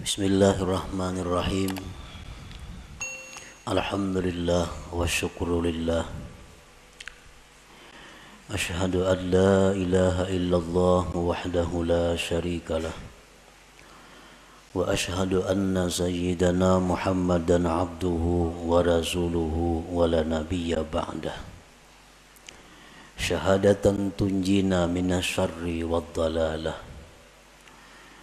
Bismillahirrahmanirrahim. Alhamdulillah wa syukrulillah. Ashhadu an la ilaha illallah wahdahu la syarikalah. Wa ashhadu anna sayyidana Muhammadan abduhu wa rasuluhu wa la nabiyya ba'dah. Syahadatan tunjina minasyarri wad dalalah.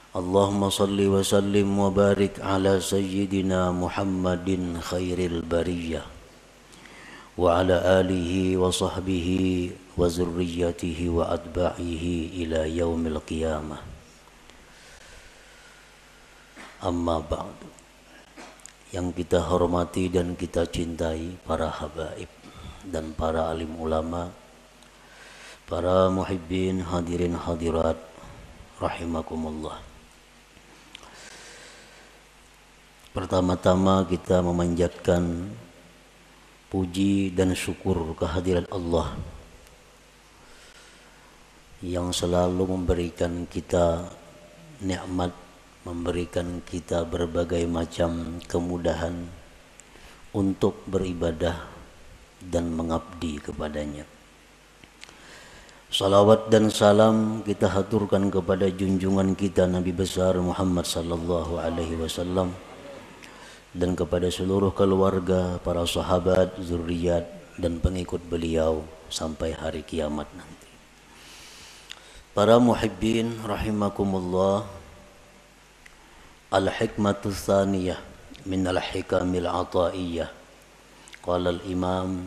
Allahumma salli wa sallim wa barik ala sayyidina Muhammadin khairil bariyah wa ala alihi wa sahbihi wa zurriyatihi wa atba'ihi ila yaumil qiyamah. Amma ba'du. Yang kita hormati dan kita cintai para habaib dan para alim ulama, para muhibbin hadirin hadirat rahimakumullah. Pertama-tama kita memanjatkan puji dan syukur kehadirat Allah yang selalu memberikan kita nikmat, memberikan kita berbagai macam kemudahan untuk beribadah dan mengabdi kepadanya. Salawat dan salam kita haturkan kepada junjungan kita Nabi besar Muhammad sallallahu alaihi wasallam dan kepada seluruh keluarga, para sahabat, zuriat dan pengikut beliau sampai hari kiamat nanti. Para muhibbin rahimakumullah, al-hikmatu tsaniyah min al-hikamil ataiyah. Qala al-imam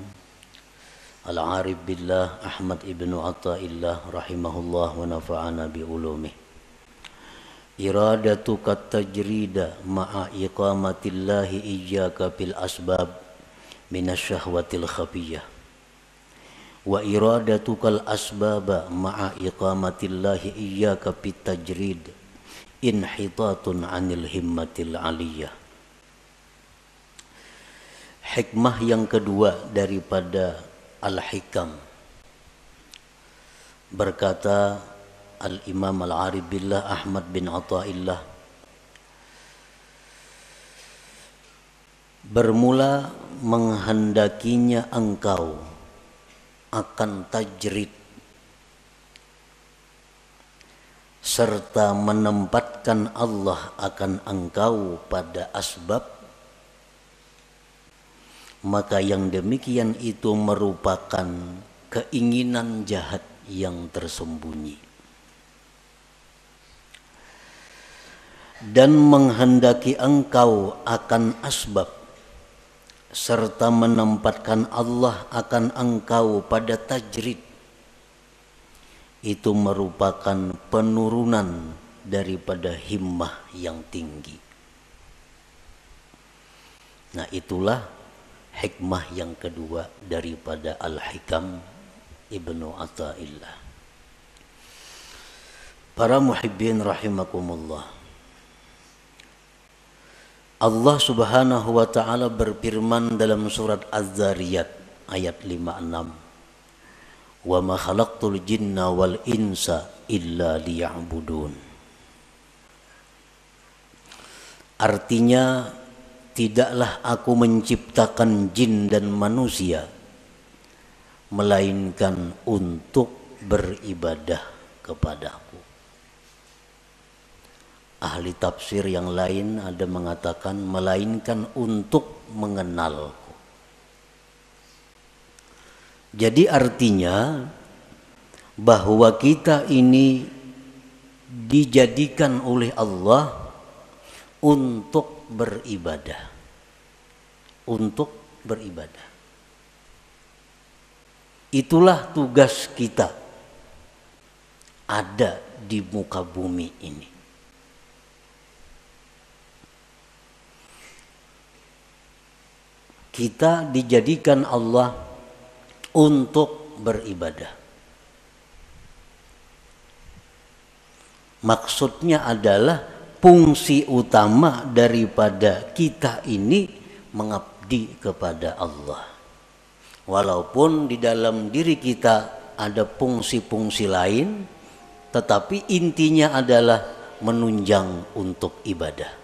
al-arif billah Ahmad ibnu Athaillah rahimahullah wa nafa'ana bi ulumih. Iradatuka tajrida ma'a iqamatillahi iyyaka bil asbab minasyahwatil khafiyah wa iradatukal asbaba ma'a iqamatillahi iyyaka bit tajrid inhitatun 'anil himmatil 'aliyah. Hikmah yang kedua daripada al-hikam, berkata Al-Imam Al-Arif Billah Ahmad bin Athaillah, bermula menghendakinya engkau akan tajrid serta menempatkan Allah akan engkau pada asbab, maka yang demikian itu merupakan keinginan jahat yang tersembunyi. Dan menghendaki engkau akan asbab serta menempatkan Allah akan engkau pada tajrid, itu merupakan penurunan daripada himmah yang tinggi. Nah, itulah hikmah yang kedua daripada Al-Hikam Ibnu Athaillah. Para muhibbin rahimakumullah, Allah subhanahu wa ta'ala berfirman dalam surat Az-Zariyat ayat 56, wa ma khalaqtul jinna wal insa illa liya'budun. Artinya, tidaklah aku menciptakan jin dan manusia melainkan untuk beribadah kepadaku. Ahli tafsir yang lain ada mengatakan melainkan untuk mengenalku. Jadi artinya bahwa kita ini dijadikan oleh Allah untuk beribadah. Untuk beribadah. Itulah tugas kita ada di muka bumi ini. Kita dijadikan Allah untuk beribadah. Maksudnya adalah fungsi utama daripada kita ini mengabdi kepada Allah. Walaupun di dalam diri kita ada fungsi-fungsi lain, tetapi intinya adalah menunjang untuk ibadah.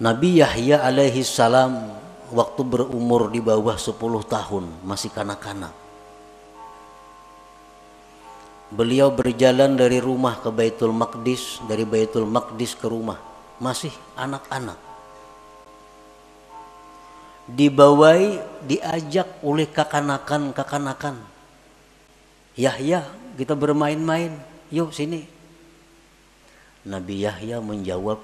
Nabi Yahya alaihi salam waktu berumur di bawah 10 tahun, masih kanak-kanak. Beliau berjalan dari rumah ke Baitul Maqdis, dari Baitul Maqdis ke rumah, masih anak-anak. Dibawai, diajak oleh kakanakan. Yahya, kita bermain-main, yuk sini. Nabi Yahya menjawab,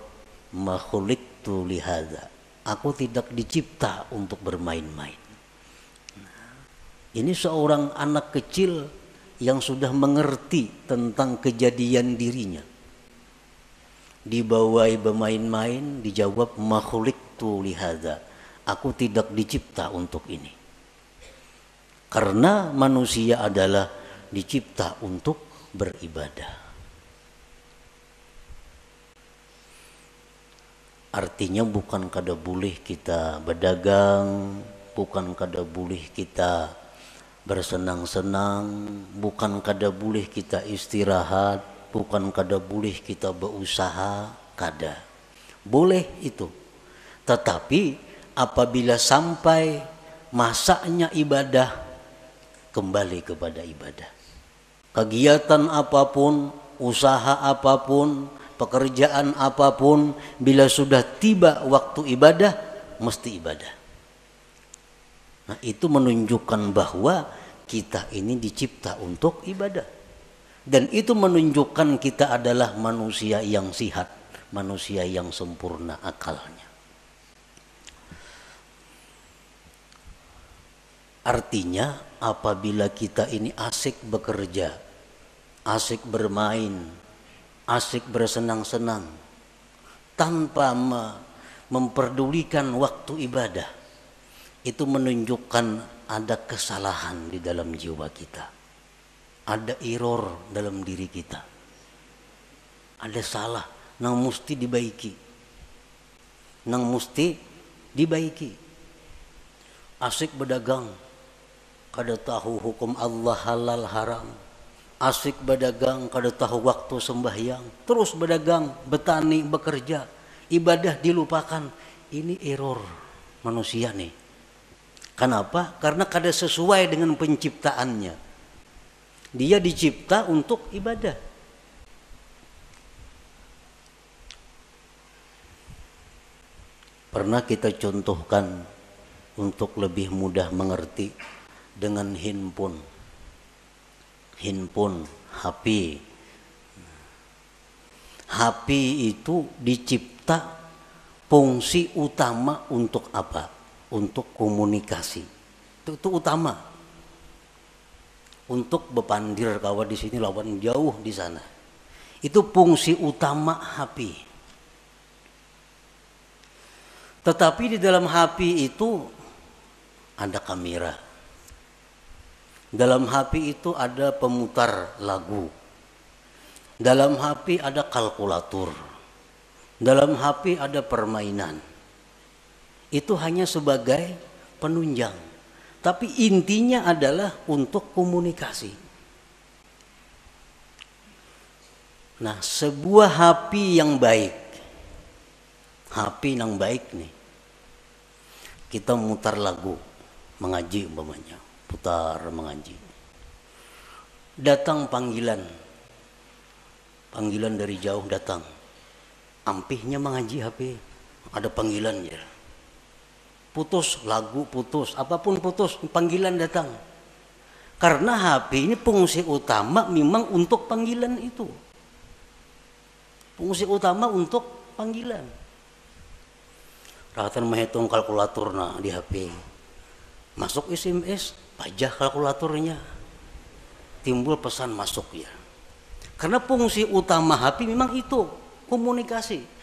ma khuliqtu lihadza. Aku tidak dicipta untuk bermain-main. Ini seorang anak kecil yang sudah mengerti tentang kejadian dirinya. Dibawai bermain-main, dijawab ma khuliqtu lihadza. Aku tidak dicipta untuk ini. Karena manusia adalah dicipta untuk beribadah. Artinya bukan kada boleh kita berdagang, bukan kada boleh kita bersenang-senang, bukan kada boleh kita istirahat, bukan kada boleh kita berusaha, kada. Boleh itu. Tetapi apabila sampai masanya ibadah, kembali kepada ibadah. Kegiatan apapun, usaha apapun, pekerjaan apapun, bila sudah tiba waktu ibadah, mesti ibadah. Nah, itu menunjukkan bahwa kita ini dicipta untuk ibadah. Dan itu menunjukkan kita adalah manusia yang sihat, manusia yang sempurna akalnya. Artinya apabila kita ini asik bekerja, asik bermain, asik bersenang-senang, tanpa memperdulikan waktu ibadah, itu menunjukkan ada kesalahan di dalam jiwa kita. Ada error dalam diri kita. Ada salah, yang mesti dibaiki. Yang mesti dibaiki. Asik berdagang, kada tahu hukum Allah halal haram. Asik berdagang, kada tahu waktu sembahyang. Terus berdagang, bertani, bekerja. Ibadah dilupakan. Ini error manusia nih. Kenapa? Karena kada sesuai dengan penciptaannya. Dia dicipta untuk ibadah. Pernah kita contohkan untuk lebih mudah mengerti dengan handphone, HP. HP itu dicipta fungsi utama untuk apa? Untuk komunikasi. Itu utama. Untuk bepandir kawan di sini lawan jauh di sana. Itu fungsi utama HP. Tetapi di dalam HP itu ada kamera. Dalam HP itu ada pemutar lagu. Dalam HP ada kalkulator. Dalam HP ada permainan. Itu hanya sebagai penunjang. Tapi intinya adalah untuk komunikasi. Nah, sebuah HP yang baik. HP yang baik nih. Kita mutar lagu, mengaji umpamanya. Putar mengaji. Datang panggilan dari jauh datang. Ampihnya mengaji HP, ada panggilan ya. Putus lagu, putus apapun putus, panggilan datang. Karena HP ini fungsi utama memang untuk panggilan itu. Fungsi utama untuk panggilan. Rawatan menghitung kalkulator di HP. Masuk SMS, pajah kalkulatornya. Timbul pesan masuk ya. Karena fungsi utama HP memang itu, komunikasi.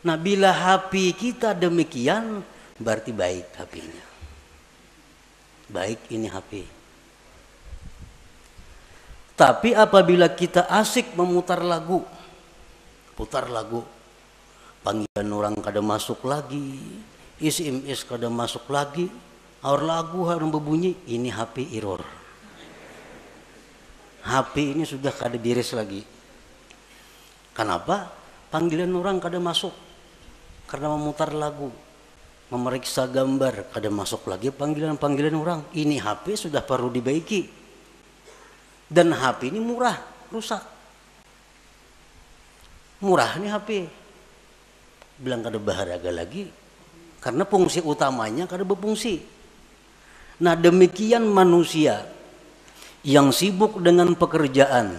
Nah, bila HP kita demikian, berarti baik HP-nya. Baik ini HP. Tapi apabila kita asik memutar lagu, putar lagu, panggilan orang kada masuk lagi, SMS kada masuk lagi, aur lagu harus berbunyi, ini HP error. HP ini sudah kada diris lagi. Kenapa? Panggilan orang kada masuk. karena memutar lagu, memeriksa gambar, kadang masuk lagi panggilan-panggilan orang. Ini HP sudah perlu dibaiki. Dan HP ini murah, rusak. Murah nih HP. Bilang kada berharga lagi, karena fungsi utamanya kada berfungsi. Nah demikian manusia yang sibuk dengan pekerjaan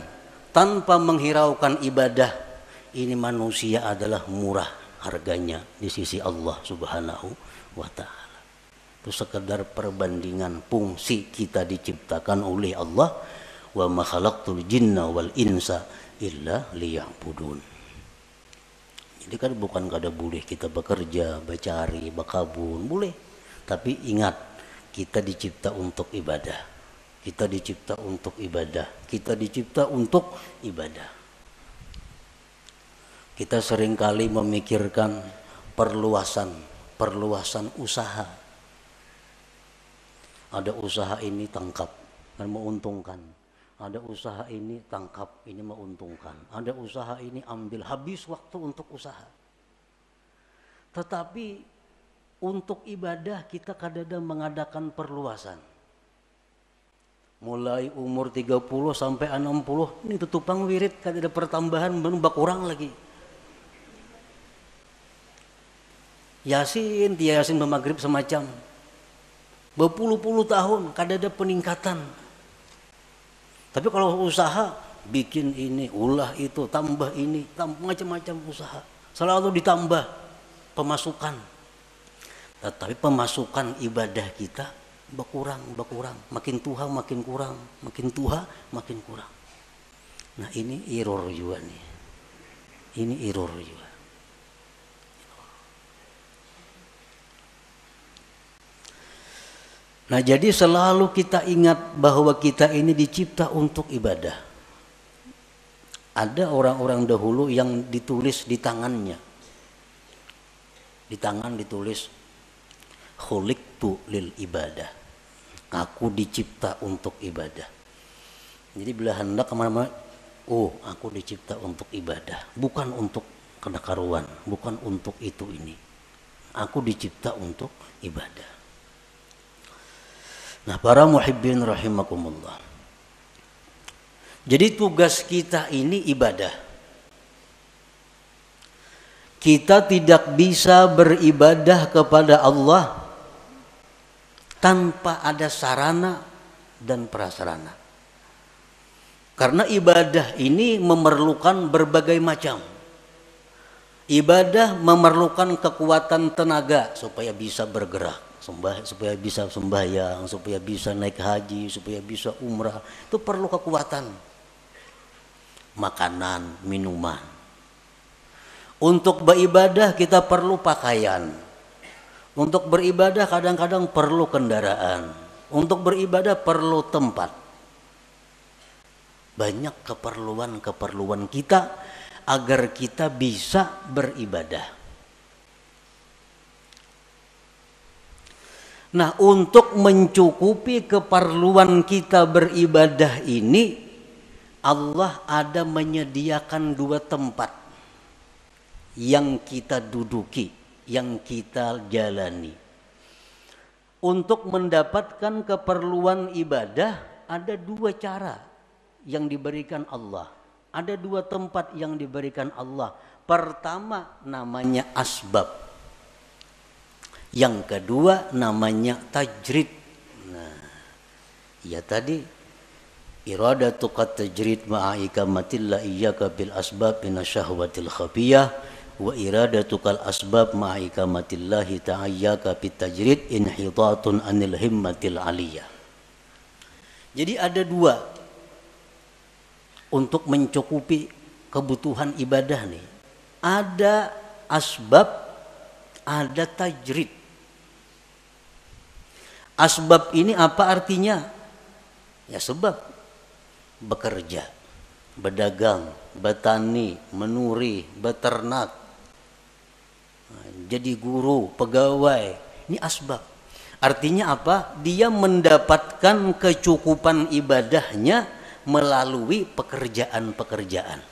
tanpa menghiraukan ibadah, ini manusia adalah murah harganya di sisi Allah Subhanahu wa ta'ala. Itu sekedar perbandingan fungsi kita diciptakan oleh Allah. Wa ma khalaqtul jinna wal insa illa liya'budun. Jadi kan bukan kada boleh kita bekerja, bercari, berkabun, boleh. Tapi ingat, kita dicipta untuk ibadah. Kita dicipta untuk ibadah. Kita dicipta untuk ibadah. Kita seringkali memikirkan perluasan usaha. Ada usaha ini tangkap dan menguntungkan. Ada usaha ini tangkap, ini menguntungkan. Ada usaha ini ambil, habis waktu untuk usaha. Tetapi untuk ibadah kita kadang-kadang mengadakan perluasan. Mulai umur 30 sampai 60, ini tutupang wirid, kada ada pertambahan, menambah kurang lagi. Yasin, dia Yasin bermaghrib semacam. Berpuluh-puluh tahun, kada ada peningkatan. Tapi kalau usaha, bikin ini, ulah itu, tambah ini, macam-macam usaha. Selalu ditambah pemasukan. Tetapi pemasukan ibadah kita berkurang, makin tua makin kurang, makin tua makin kurang. Nah ini error juga nih, ini error juga. Nah jadi selalu kita ingat bahwa kita ini dicipta untuk ibadah. Ada orang-orang dahulu yang ditulis di tangannya, di tangan ditulis khuliqtu lil ibadah. Aku dicipta untuk ibadah. Jadi bila hendak kemana-mana, oh aku dicipta untuk ibadah, bukan untuk kedakaruan, bukan untuk itu ini. Aku dicipta untuk ibadah. Nah para muhibbin rahimakumullah. Jadi tugas kita ini ibadah. Kita tidak bisa beribadah kepada Allah tanpa ada sarana dan prasarana. Karena ibadah ini memerlukan berbagai macam. Ibadah memerlukan kekuatan tenaga supaya bisa bergerak, supaya bisa sembahyang, supaya bisa naik haji, supaya bisa umrah. Itu perlu kekuatan. Makanan, minuman. Untuk beribadah kita perlu pakaian. Untuk beribadah kadang-kadang perlu kendaraan. Untuk beribadah perlu tempat. Banyak keperluan-keperluan kita agar kita bisa beribadah. Nah, untuk mencukupi keperluan kita beribadah ini, Allah ada menyediakan 2 tempat yang kita duduki, yang kita jalani. Untuk mendapatkan keperluan ibadah ada 2 cara yang diberikan Allah. Ada 2 tempat yang diberikan Allah. Pertama namanya asbab. Yang kedua namanya tajrid. Nah, ya tadi iradatuka tajrid ma'a ikamatillah iyyaka bil asbab minasyahwatil khafiyah. Wa iradatukal asbab ma'ikamatillah ta'ayyaka bitajrid inhitatun anil himmatil aliyah. Jadi ada 2 untuk mencukupi kebutuhan ibadah nih. Ada asbab, ada tajrid. Asbab ini apa artinya? Ya sebab bekerja, berdagang, bertani, menuri, beternak, jadi guru, pegawai. Ini asbab. Artinya apa? Dia mendapatkan kecukupan ibadahnya melalui pekerjaan-pekerjaan.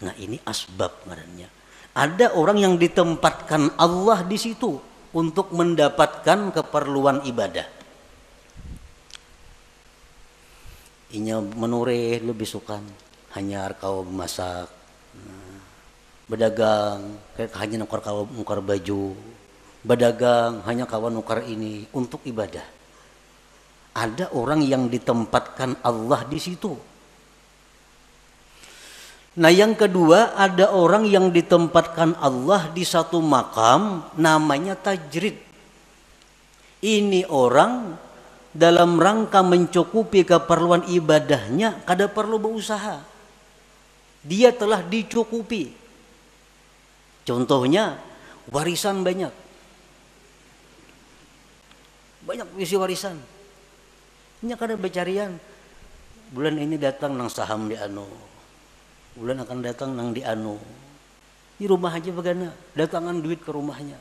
Nah ini asbab namanya. Ada orang yang ditempatkan Allah di situ untuk mendapatkan keperluan ibadah. Inya menure lebih sukan, hanya kau masak, berdagang, kayak hanya nukar baju, berdagang hanya kawan nukar ini untuk ibadah. Ada orang yang ditempatkan Allah di situ. Nah yang kedua, ada orang yang ditempatkan Allah di satu makam namanya tajrid. Ini orang dalam rangka mencukupi keperluan ibadahnya kada perlu berusaha. Dia telah dicukupi. Contohnya warisan banyak. Banyak isi warisan. Ini kada becarian. Bulan ini datang nang saham di anu. Bulan akan datang nang di anu. Di rumah aja bagana, datangan duit ke rumahnya.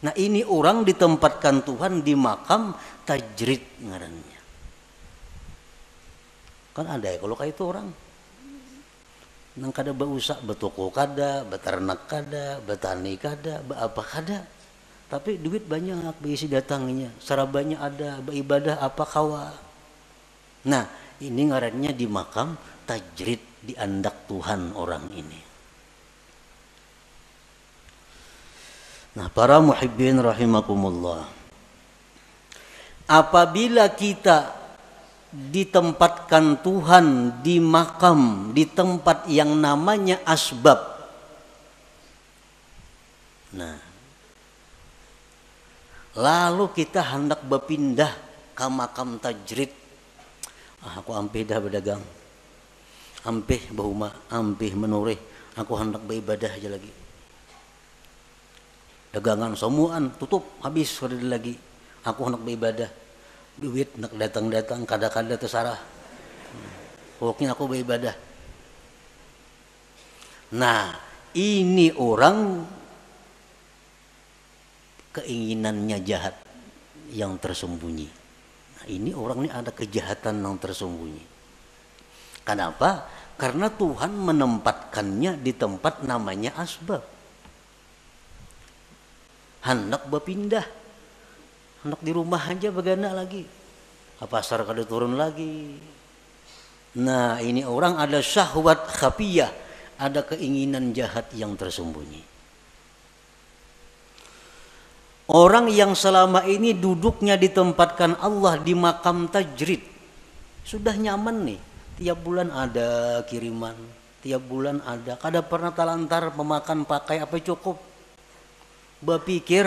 Nah ini orang ditempatkan Tuhan di makam tajrid ngarannya. Kan ada ya kalau kayak itu orang. Nang kada bausak betoko kada, beternak kada, betani kada, apa kada. Tapi duit banyak berisi datangnya. Sarabanya ada, beribadah apa kawa. Nah ini ngarannya di makam tajrid, diandak Tuhan orang ini. Nah para muhibbin rahimakumullah, apabila kita ditempatkan Tuhan di makam, di tempat yang namanya asbab, nah lalu kita hendak berpindah ke makam tajrid. Aku ampih dah berdagang, ampih bahuma, ampih menurih, aku hendak beribadah aja lagi. Dagangan semuaan tutup habis sudah lagi. Aku hendak beribadah. Duit nak datang-datang kada-kada tersarah. Pokoknya aku beribadah. Nah, ini orang keinginannya jahat yang tersembunyi. Nah, ini orang ini ada kejahatan yang tersembunyi. Kenapa? Karena Tuhan menempatkannya di tempat namanya asbab. Hendak berpindah, hendak di rumah aja bagana lagi, pasar kada turun lagi. Nah ini orang ada syahwat khafiyah, ada keinginan jahat yang tersembunyi. Orang yang selama ini duduknya ditempatkan Allah di makam tajrid, sudah nyaman nih, tiap bulan ada kiriman, tiap bulan ada, kada pernah talantar memakan pakai apa cukup. Berpikir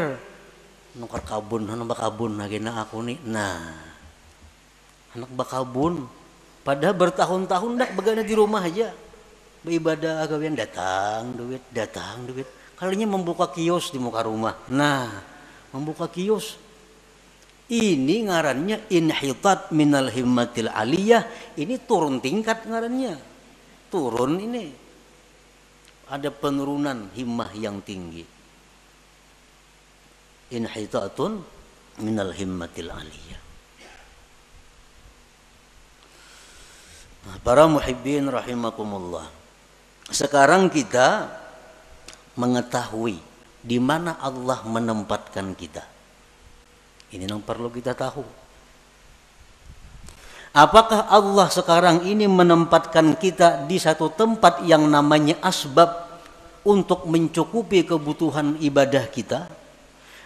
nukar kabun, anak bakabun lagi na aku nih. Nah, anak bakabun, padahal bertahun-tahun dak begana di rumah aja, beribadah gawian datang duit. Kalinya membuka kios di muka rumah. Nah, membuka kios. Ini ngarannya inhitat minal himmatil aliyah. Ini turun tingkat ngarannya. Turun ini. Ada penurunan himmah yang tinggi. Inhitatun minal himmatil aliyah. Nah, para muhibbin rahimakumullah. Sekarang kita mengetahui di mana Allah menempatkan kita. Ini yang perlu kita tahu. Apakah Allah sekarang ini menempatkan kita di satu tempat yang namanya asbab untuk mencukupi kebutuhan ibadah kita?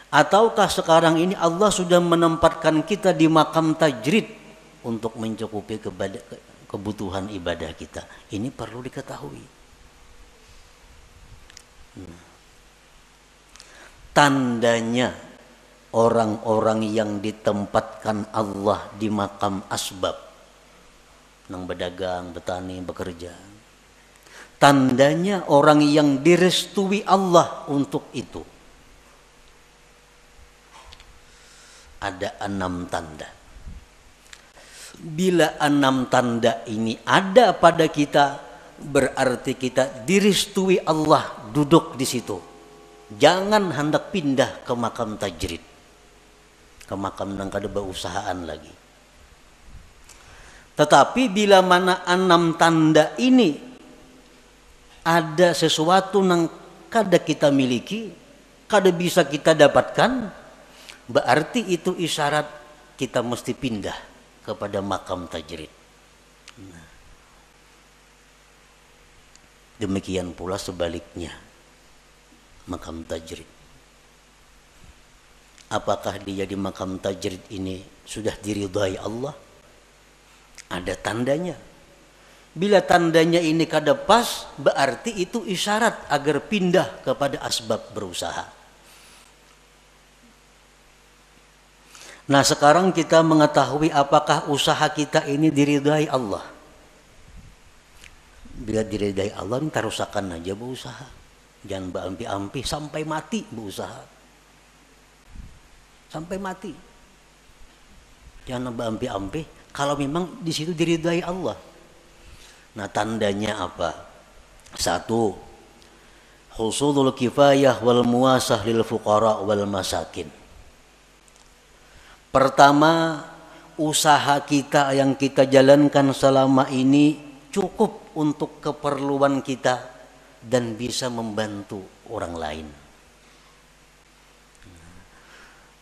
Ataukah sekarang ini Allah sudah menempatkan kita di makam tajrid untuk mencukupi kebutuhan ibadah kita? Ini perlu diketahui. Tandanya orang-orang yang ditempatkan Allah di makam asbab, nang berdagang, bertani, bekerja, tandanya orang yang direstui Allah untuk itu. Ada 6 tanda. Bila 6 tanda ini ada pada kita, berarti kita direstui Allah duduk di situ. Jangan hendak pindah ke makam tajrid, ke makam nang kada berusahaan lagi. Tetapi bila mana 6 tanda ini ada sesuatu nang kada kita miliki, kada bisa kita dapatkan, berarti itu isyarat kita mesti pindah kepada makam tajrid. Nah, demikian pula sebaliknya, makam tajrid. Apakah dia di makam tajrid ini sudah diridhai Allah? Ada tandanya. Bila tandanya ini kada pas, berarti itu isyarat agar pindah kepada asbab berusaha. Nah, sekarang kita mengetahui apakah usaha kita ini diridhai Allah. Bila diridhai Allah, ini tarusakan aja berusaha. Jangan berampi-ampi sampai mati berusaha. Sampai mati. Jangan berampi-ampi kalau memang di situ diridhai Allah. Nah, tandanya apa? Satu, husulul kifayah wal muasah lil fuqara wal masakin. Pertama, usaha kita yang kita jalankan selama ini cukup untuk keperluan kita dan bisa membantu orang lain.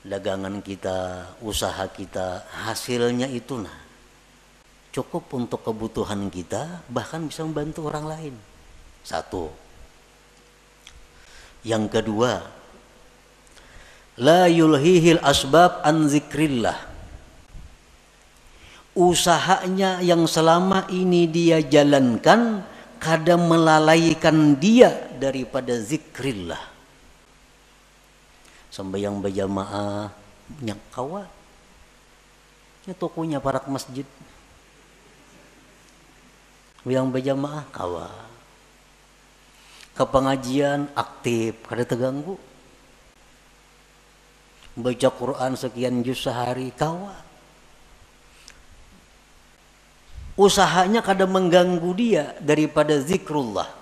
Dagangan kita, usaha kita, hasilnya itu cukup untuk kebutuhan kita, bahkan bisa membantu orang lain. Satu. Yang kedua, la yulhihil asbab an zikrillah. Usahanya yang selama ini dia jalankan kadang melalaikan dia daripada zikrillah. Sembahyang berjamaah nyak kawa nya tokonya parak masjid yang berjamaah kawa ke pengajian aktif kada terganggu baca Quran sekian juz sehari kawa usahanya kada mengganggu dia daripada zikrullah.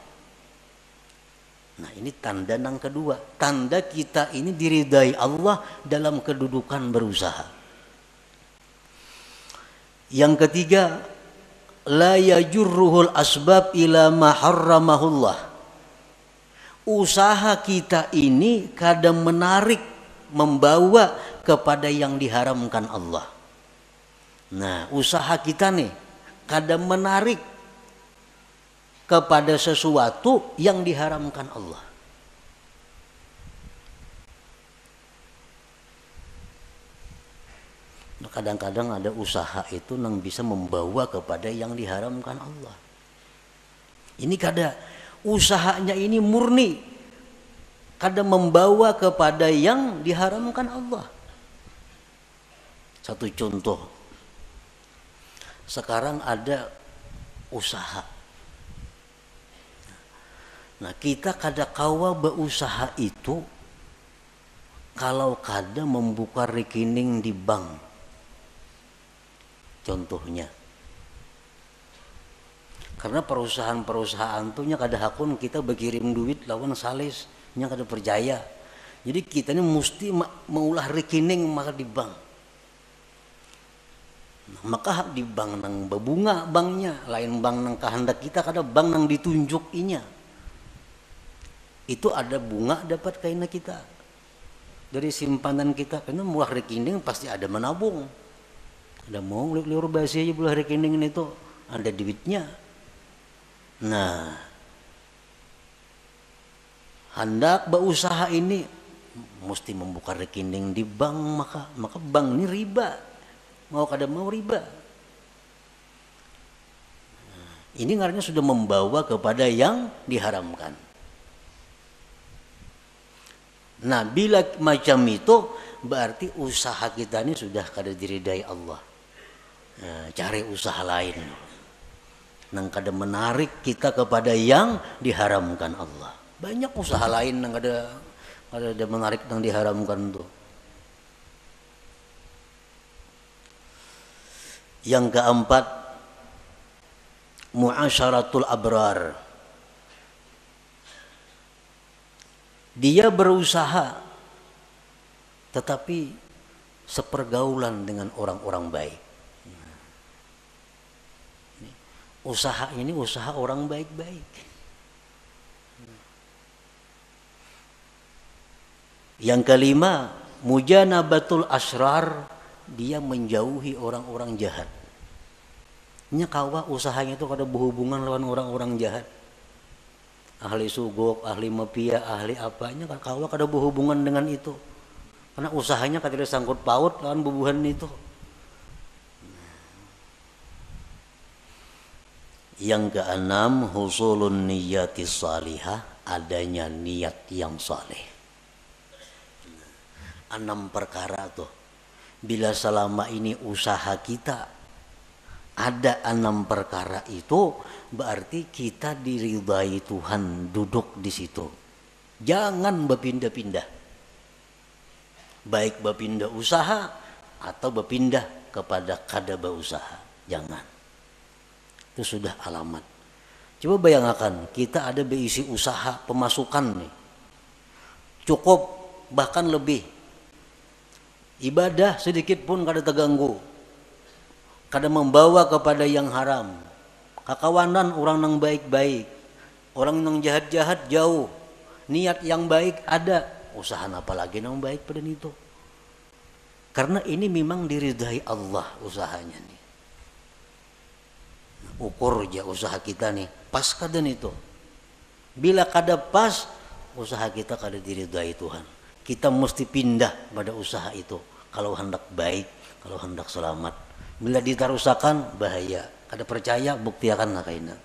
Nah, ini tanda yang kedua, tanda kita ini diridai Allah dalam kedudukan berusaha. Yang ketiga, la yajurruhul asbab ila ma harramahullah. Usaha kita ini kadang menarik, membawa kepada yang diharamkan Allah. Nah, usaha kita nih kadang menarik kepada sesuatu yang diharamkan Allah. Nah, kadang-kadang ada usaha itu yang bisa membawa kepada yang diharamkan Allah. Ini kada usahanya ini murni, kada membawa kepada yang diharamkan Allah. Satu contoh, sekarang ada usaha. Nah, kita kada kawa berusaha itu kalau kada membuka rekening di bank. Contohnya. Karena perusahaan-perusahaan tuh nya kada hakun kita berkirim duit lawan sales nya kada percaya. Jadi kita ini mesti maulah rekening maka di bank. Nah, maka di bank nang berbunga banknya, lain bank nang kehendak kita kada bank nang ditunjuk inya. Itu ada bunga dapat kaina kita dari simpanan kita, karena mulah rekening pasti ada menabung, ada mau liur basi aja bulah rekening itu ada duitnya. Nah, hendak berusaha ini mesti membuka rekening di bank, maka bank ini riba, mau kada mau riba. Nah, ini artinya sudah membawa kepada yang diharamkan. Nah, bila macam itu berarti usaha kita ini sudah kada diridai Allah. Nah, cari usaha lain nang kada menarik kita kepada yang diharamkan Allah. Banyak usaha lain nang kada menarik nang diharamkan tuh. Yang keempat, muasyaratul abrar. Dia berusaha tetapi sepergaulan dengan orang-orang baik. Usaha ini usaha orang baik-baik. Yang kelima, mujanabatul asrar, dia menjauhi orang-orang jahat. Nya kawa usahanya itu kada berhubungan lawan orang-orang jahat. Ahli sugok, ahli mafia, ahli apanya kawa kada berhubungan dengan itu. Karena usahanya kada sangkut paut lawan bubuhan itu. Yang keenam, husulun niyatis salihah, adanya niat yang saleh. 6 perkara tuh. Bila selama ini usaha kita ada 6 perkara itu, berarti kita diridai Tuhan duduk di situ. Jangan berpindah-pindah. Baik berpindah usaha atau berpindah kepada kada berusaha. Jangan. Itu sudah alamat. Coba bayangkan, kita ada berisi usaha pemasukan nih. Cukup bahkan lebih. Ibadah sedikit pun kada terganggu. Kada membawa kepada yang haram. Kakawanan orang yang baik-baik. Orang yang jahat-jahat jauh. Niat yang baik ada. Usaha apa lagi yang baik pada itu. Karena ini memang diridai Allah usahanya nih. Ukur aja usaha kita nih. Pas kada itu. Bila kada pas, usaha kita kada diridai Tuhan. Kita mesti pindah pada usaha itu. Kalau hendak baik, kalau hendak selamat. Bila ditarusakan, bahaya. Kada percaya, buktiakan lah kaina.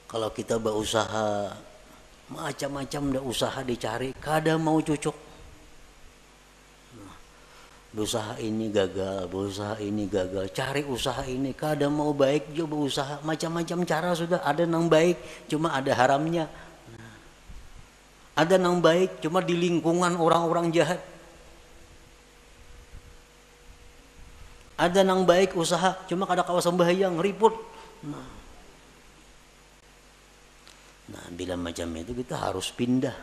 Kalau kita berusaha, macam-macam dah usaha dicari, kada mau cocok. Berusaha ini gagal, berusaha ini gagal, cari usaha ini, kada mau baik juga berusaha, macam-macam cara sudah. Ada yang baik, cuma ada haramnya. Ada yang baik, cuma di lingkungan orang-orang jahat. Ada yang baik usaha, cuma kada kawasan bahayang, ribut. Nah, bila macam itu kita harus pindah.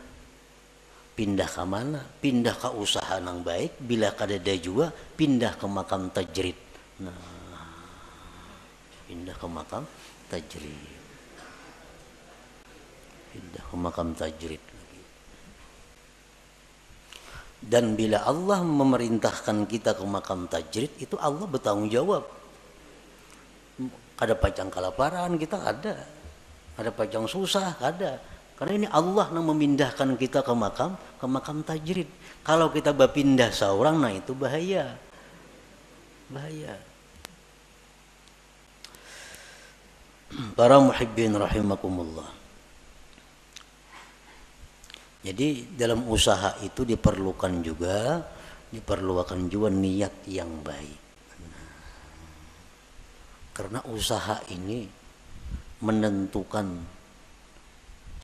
Pindah ke mana? Pindah ke usaha yang baik. Bila kada ada juga, pindah ke makam tajrid. Nah, pindah ke makam tajrid. Pindah ke makam tajrid. Dan bila Allah memerintahkan kita ke makam tajrid, itu Allah bertanggung jawab. Kada pacang kelaparan kita ada. Ada pacang susah ada. Karena ini Allah yang memindahkan kita ke makam tajrid. Kalau kita berpindah seorang, nah itu bahaya. Bahaya. Para muhibbin rahimakumullah. Jadi dalam usaha itu diperlukan juga niat yang baik. Karena usaha ini menentukan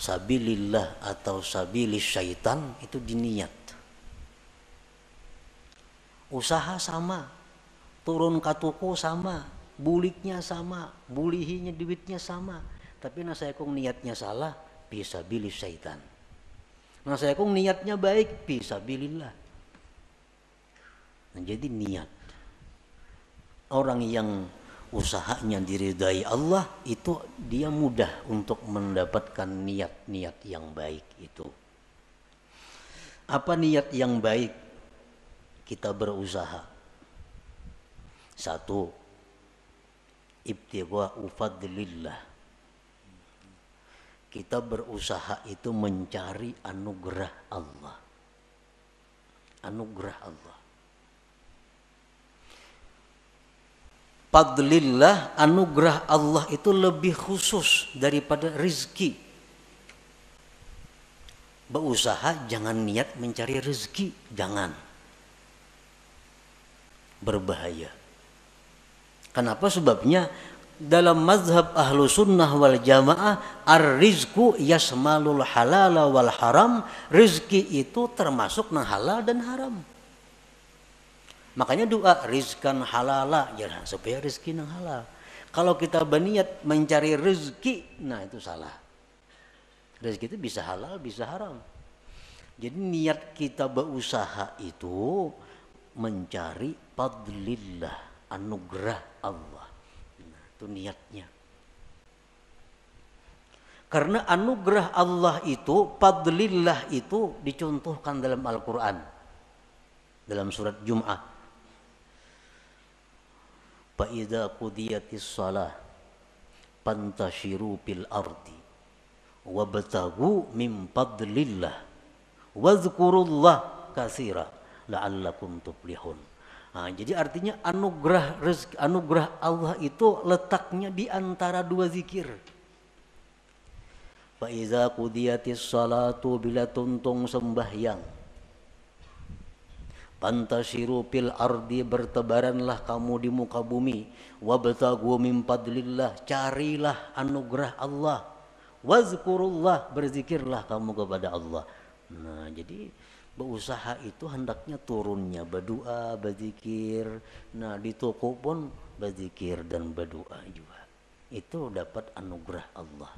sabilillah atau sabilis syaitan itu diniat. Usaha sama, turun ke toko sama, buliknya sama, bulihinya duitnya sama. Tapi saya kong niatnya salah, fisabilis syaitan. Saya kong niatnya baik, fisabilillah. Nah, jadi niat. Orang yang usahanya diridai Allah itu dia mudah untuk mendapatkan niat-niat yang baik itu. Apa niat yang baik? Kita berusaha. 1. Ibtigha'u fadlillah. Kita berusaha itu mencari anugerah Allah. Anugerah Allah. Fadlillah, anugerah Allah itu lebih khusus daripada rezeki. Berusaha jangan niat mencari rezeki, jangan. Berbahaya. Kenapa? Sebabnya dalam mazhab ahlu sunnah wal jamaah, ar-rizku yasmalul halala wal haram. Rezeki itu termasuk nang halal dan haram. Makanya doa rizkan halala, jangan supaya rezeki yang halal. Kalau kita berniat mencari rezeki, nah itu salah. Rezeki itu bisa halal, bisa haram. Jadi niat kita berusaha itu mencari fadlillah, anugerah Allah. Nah, itu niatnya. Karena anugerah Allah itu, fadlillah itu dicontohkan dalam Al-Quran. Dalam surat Jum'ah. Fa'idha qudiyatis salah fantashiru fil ardi wabtagu min fadlillah wazkurullah katsira la'allakum tuflihun. Nah, jadi artinya anugerah rezeki, anugerah Allah itu letaknya di antara dua zikir. Fa iza qudiyatis salatu, bila tuntung sembahyang, pantashiru fil ardi, bertebaranlah kamu di muka bumi, wabtagu min fadlillah, carilah anugerah Allah, wazkurullah, berzikirlah kamu kepada Allah. Nah, jadi berusaha itu hendaknya turunnya berdoa, berzikir. Nah, di toko pun berzikir dan berdoa juga. Itu dapat anugerah Allah.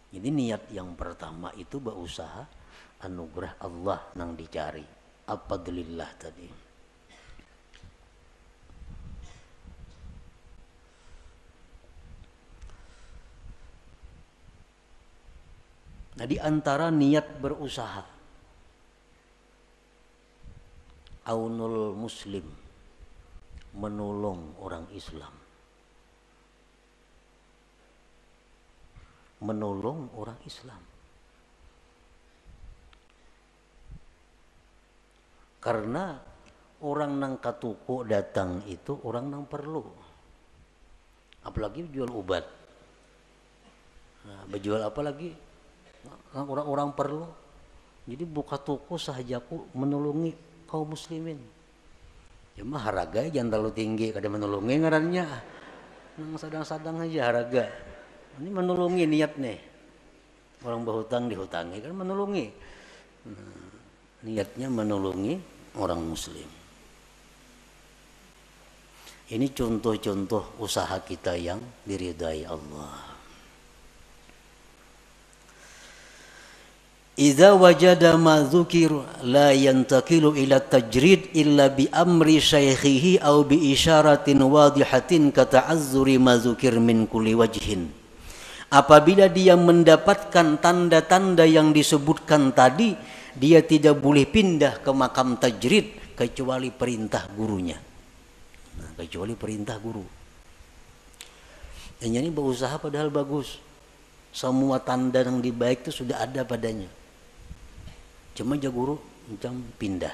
Jadi niat yang pertama itu berusaha anugerah Allah yang dicari. Fadlillah tadi. Nah, di antara niat berusaha, aunul muslim, menolong orang Islam. Menolong orang Islam. Karena orang nang katuko datang itu orang nang perlu. Apalagi jual obat. Nah, berjual apa lagi? Orang-orang perlu. Jadi buka toko sahajaku menolongi kaum muslimin. Ya mah haraga jangan terlalu tinggi kada menolongi ngarannya. Nang sadang-sadang aja haraga. Ini menolongi niat nih. Orang berhutang dihutangi kan menolongi. Nah, niatnya menolongi orang muslim. Ini contoh-contoh usaha kita yang diridai Allah. Idza wajada ma dzukir la yantaqilu ila tajrid illa bi amri syaikhihi aw bi isyaratin wadihatin ka ta'azzuri ma dzukir min kulli wajhin. Apabila dia mendapatkan tanda-tanda yang disebutkan tadi, dia tidak boleh pindah ke makam tajrid kecuali perintah gurunya. Nah, kecuali perintah guru. Dan ini berusaha padahal bagus. Semua tanda yang baik itu sudah ada padanya. Cuma aja guru macam pindah.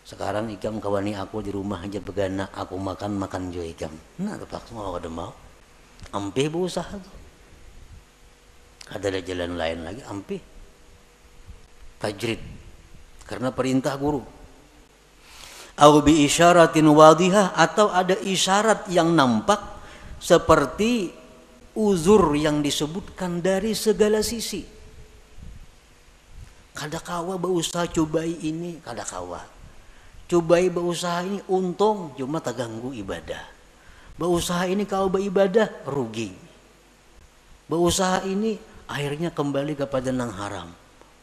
Sekarang ikam kawani aku di rumah aja begana, aku makan jo ikam. Nah, terpaksa mau ada mau. Ampe berusaha tuh. Ada jalan lain lagi, ampe tajrid karena perintah guru. Au bi isyaratin wadihah, atau ada isyarat yang nampak seperti uzur yang disebutkan dari segala sisi. Kada kawa berusaha cobai ini, kada kawa. Cobai berusaha ini untung cuma terganggu ibadah. Berusaha ini kau beribadah rugi. Berusaha ini akhirnya kembali kepada nang haram.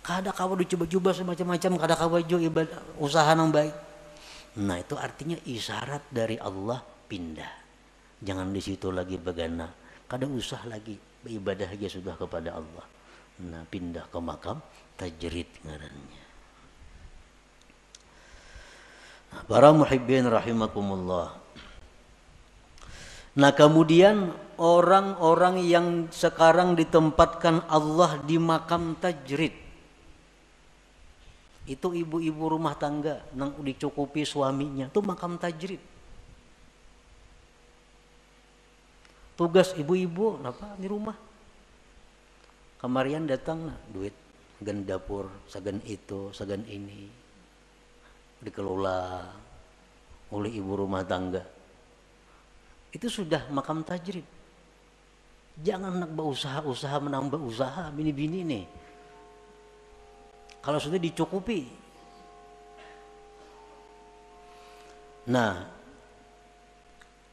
Kada kawa dicoba-coba semacam-macam, kada kawa jo ibadah usaha nang baik. Nah, itu artinya isyarat dari Allah pindah. Jangan di situ lagi begana. Kada usah lagi beribadah aja sudah kepada Allah. Nah, pindah ke makam tajrid ngarannya. Nah, para muhibbin rahimakumullah. Nah, kemudian orang-orang yang sekarang ditempatkan Allah di makam tajrid, itu ibu-ibu rumah tangga yang dicukupi suaminya, itu makam tajrid. Tugas ibu-ibu apa di rumah? Kemarian datang duit, segan dapur, segan itu, segan ini, dikelola oleh ibu rumah tangga. Itu sudah makam tajrid. Jangan nak berusaha menambah usaha bini-bini nih. Kalau sudah dicukupi. Nah,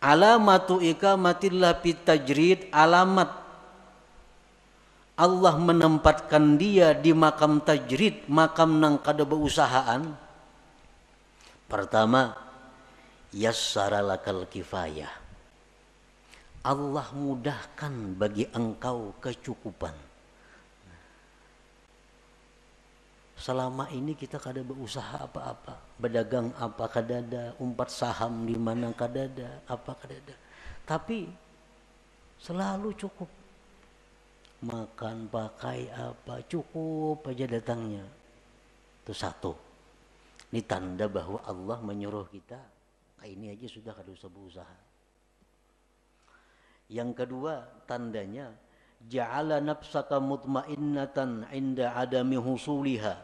alamatu ikamatillah fit tajrid, alamat Allah menempatkan dia di makam tajrid, makam nang kada berusahaan. Pertama, yassara lakal kifayah. Allah mudahkan bagi engkau kecukupan. Selama ini kita kada berusaha apa-apa, berdagang apa kadada, umpat saham di mana kadada, apa kadada. Tapi selalu cukup. Makan, pakai apa, cukup aja datangnya. Itu satu. Ini tanda bahwa Allah menyuruh kita, ini aja sudah kada usah berusaha. Yang kedua, tandanya ja'ala nafsaka mutmainnatan 'inda adami husuliha.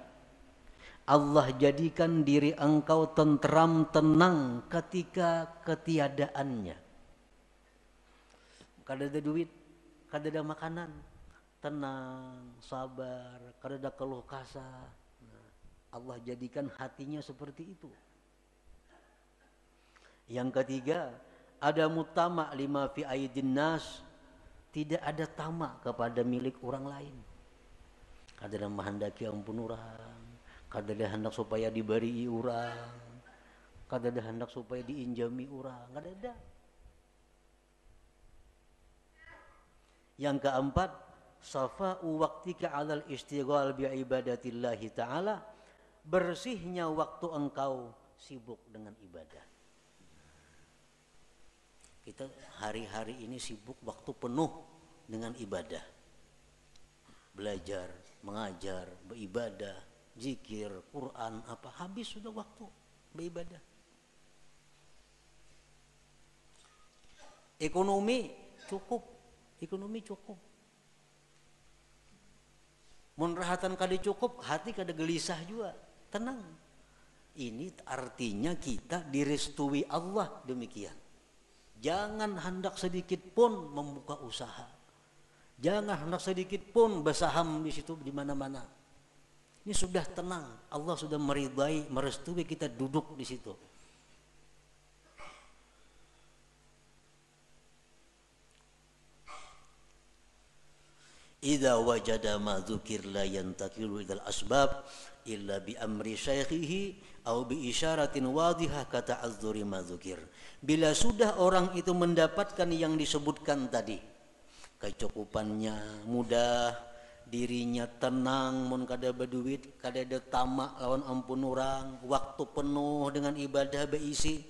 Allah jadikan diri engkau tentram, tenang ketika ketiadaannya. Kada ada duit, kada ada makanan, tenang, sabar, kada ada keluh kesah. Nah, Allah jadikan hatinya seperti itu. Yang ketiga, ada mutama lima fi aidin nas, tidak ada tamak kepada milik orang lain. Kada ada menghendaki ampun orang, kada ada hendak supaya diberi orang, kada ada hendak supaya diinjami orang, kada ada. Yang keempat, safa'u waqtika 'alal istighal bi ibadatillahi ta'ala, bersihnya waktu engkau sibuk dengan ibadah. Kita hari-hari ini sibuk waktu penuh dengan ibadah. Belajar, mengajar, beribadah, zikir, Quran, apa, habis sudah waktu beribadah. Ekonomi cukup. Mun rahatan kada cukup, hati kada gelisah juga, tenang. Ini artinya kita direstui Allah demikian. Jangan hendak sedikit pun membuka usaha. Jangan hendak sedikit pun bersaham di situ di mana-mana. Ini sudah tenang, Allah sudah meridai, merestui kita duduk di situ. Idza wajada ma dzukir la yantaqilu ilal asbab illa bi amri syaikhihi aw bi isyaratin wadihah kata azzuri ma dzukir. Bila sudah orang itu mendapatkan yang disebutkan tadi, kecukupannya mudah, dirinya tenang, mun kada berduit, kada ada tamak lawan ampun orang, waktu penuh dengan ibadah beisi,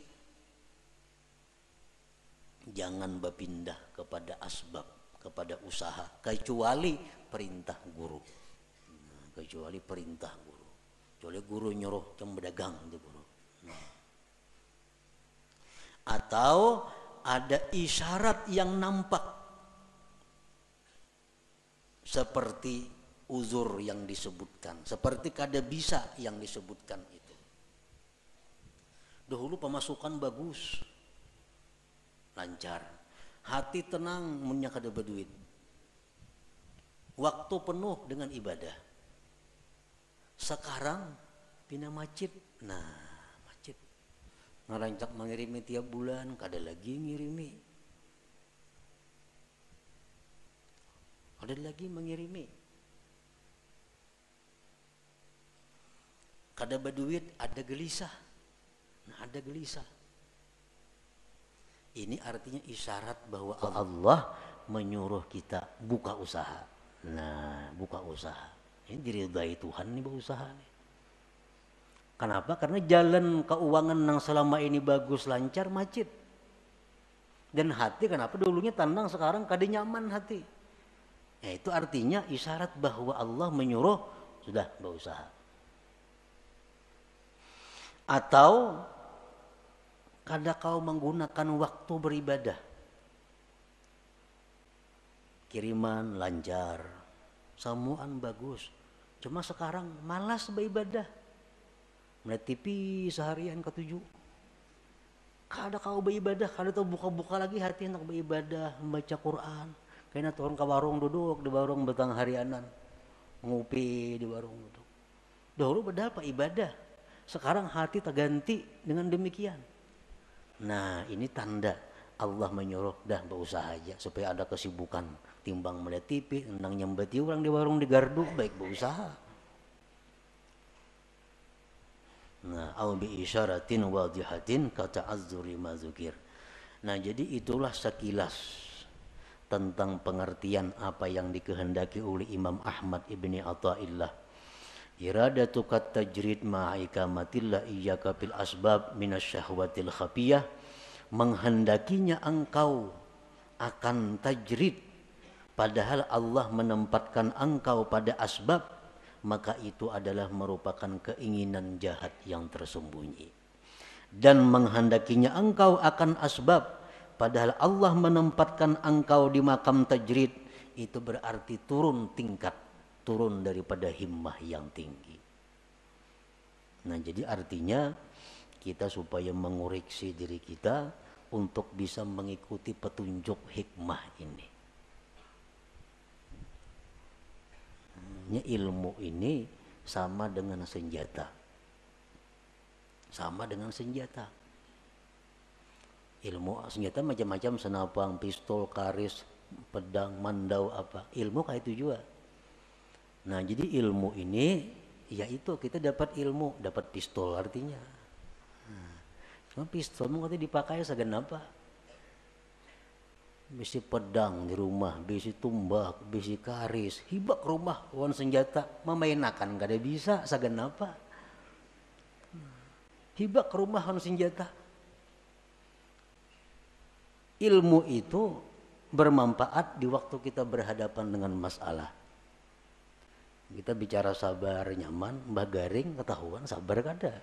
jangan berpindah kepada asbab, kepada usaha, kecuali perintah guru. Kecuali perintah guru. Kecuali guru nyuruh cuma berdagang itu guru. Atau ada isyarat yang nampak seperti uzur yang disebutkan, seperti kada bisa yang disebutkan itu. Dahulu pemasukan bagus, lancar, hati tenang, munnya kada berduit, waktu penuh dengan ibadah. Sekarang pina macet, macet, ngerancak mengirimi tiap bulan, kada lagi ngirimi, kada lagi mengirimi, kada berduit, ada gelisah, ada gelisah. Ini artinya isyarat bahwa Allah menyuruh kita buka usaha. Buka usaha. Ini diridai Tuhan nih berusaha nih. Kenapa? Karena jalan keuangan yang selama ini bagus, lancar, macet. Dan hati kenapa dulunya tenang, sekarang kada nyaman hati. Itu artinya isyarat bahwa Allah menyuruh sudah berusaha. Atau kada kau menggunakan waktu beribadah, kiriman lancar, samuan bagus, cuma sekarang malas beribadah, melihat TV seharian ketujuh, kada kau beribadah, kada tahu buka-buka lagi hati hendak beribadah, membaca Quran, kayaknya turun ke warung, duduk di warung betang harianan, ngopi di warung duduk. Dahulu padahal apa ibadah, sekarang hati terganti dengan demikian. Ini tanda Allah menyuruh dah berusaha aja supaya ada kesibukan, timbang melihat TV, tentang nyembeti orang di warung di gardu, baik berusaha. Nah, au bi isyaratin wadihatin ka ta'azzuri ma dzukir. Nah, jadi itulah sekilas tentang pengertian apa yang dikehendaki oleh Imam Ahmad ibni Athaillah. Iradatu kat tajrid ma'ikamatillah iyyaka fil asbab minasyahwatil khafiyah, menghendakinya engkau akan tajrid padahal Allah menempatkan engkau pada asbab, maka itu adalah merupakan keinginan jahat yang tersembunyi. Dan menghendakinya engkau akan asbab padahal Allah menempatkan engkau di makam tajrid, itu berarti turun tingkat, turun daripada himmah yang tinggi. Nah, jadi artinya kita supaya mengoreksi diri kita untuk bisa mengikuti petunjuk hikmah ini. Ilmu ini sama dengan senjata. Sama dengan senjata. Ilmu senjata macam-macam, senapang, pistol, karis, pedang, mandau apa. Ilmu kayak itu juga. Nah, jadi ilmu ini yaitu kita dapat ilmu, dapat pistol artinya. Cuma pistol mau dipakai segenapa. Bisi pedang di rumah, bisi tumbak, bisi karis, hibak rumah wan senjata, memainakan gak ada bisa segenapa. Hibak rumah wan senjata. Ilmu itu bermanfaat di waktu kita berhadapan dengan masalah. Kita bicara sabar nyaman, Mbah Garing ketahuan sabar kada.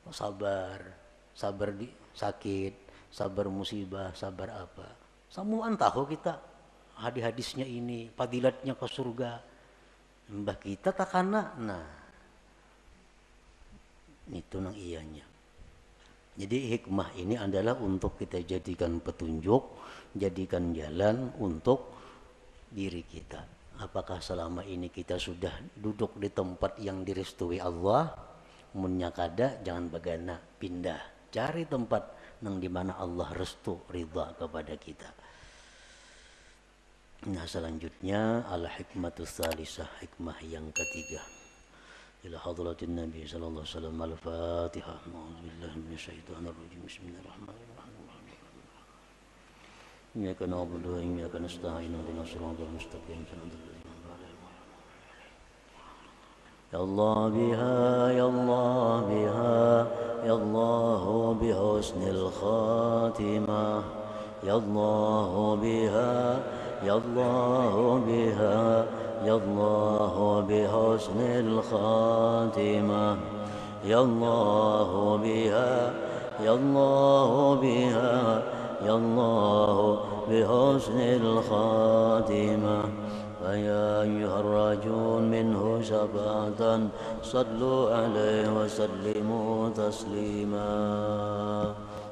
Sabar di sakit, sabar musibah, sabar apa. Samuan tahu kita hadis-hadisnya ini, fadilatnya ke surga. Mbah kita takana, nah itu nang ianya. Jadi hikmah ini adalah untuk kita jadikan petunjuk, jadikan jalan untuk diri kita. Apakah selama ini kita sudah duduk di tempat yang direstui Allah? Munnya kada, jangan bagana, pindah, cari tempat nang dimana Allah restu ridha kepada kita. Nah, selanjutnya al-hikmatus salisah, hikmah yang ketiga. Ila hadratin Nabi sallallahu alaihi wasallam. Al-Fatihah. A'udzubillahi minasyaitonir rajim. Bismillahirrahmanirrahim. Iyyaka na'budu wa iyyaka nasta'in. Ihdinas siratal mustaqim. Ya Allah biha, ya Allah biha, ya Allah bihusnil khatimah. Ya Allah biha, ya Allah biha, ya Allah bihusnil khatimah. Ya Allah biha, ya Allah biha, ya Allah bihusnil khatimah. فيا أيها الراجون منه شفاعة صلوا عليه وسلموا تسليما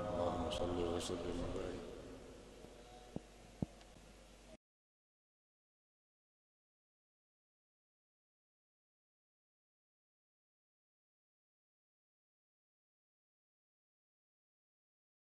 اللهم صل وسلم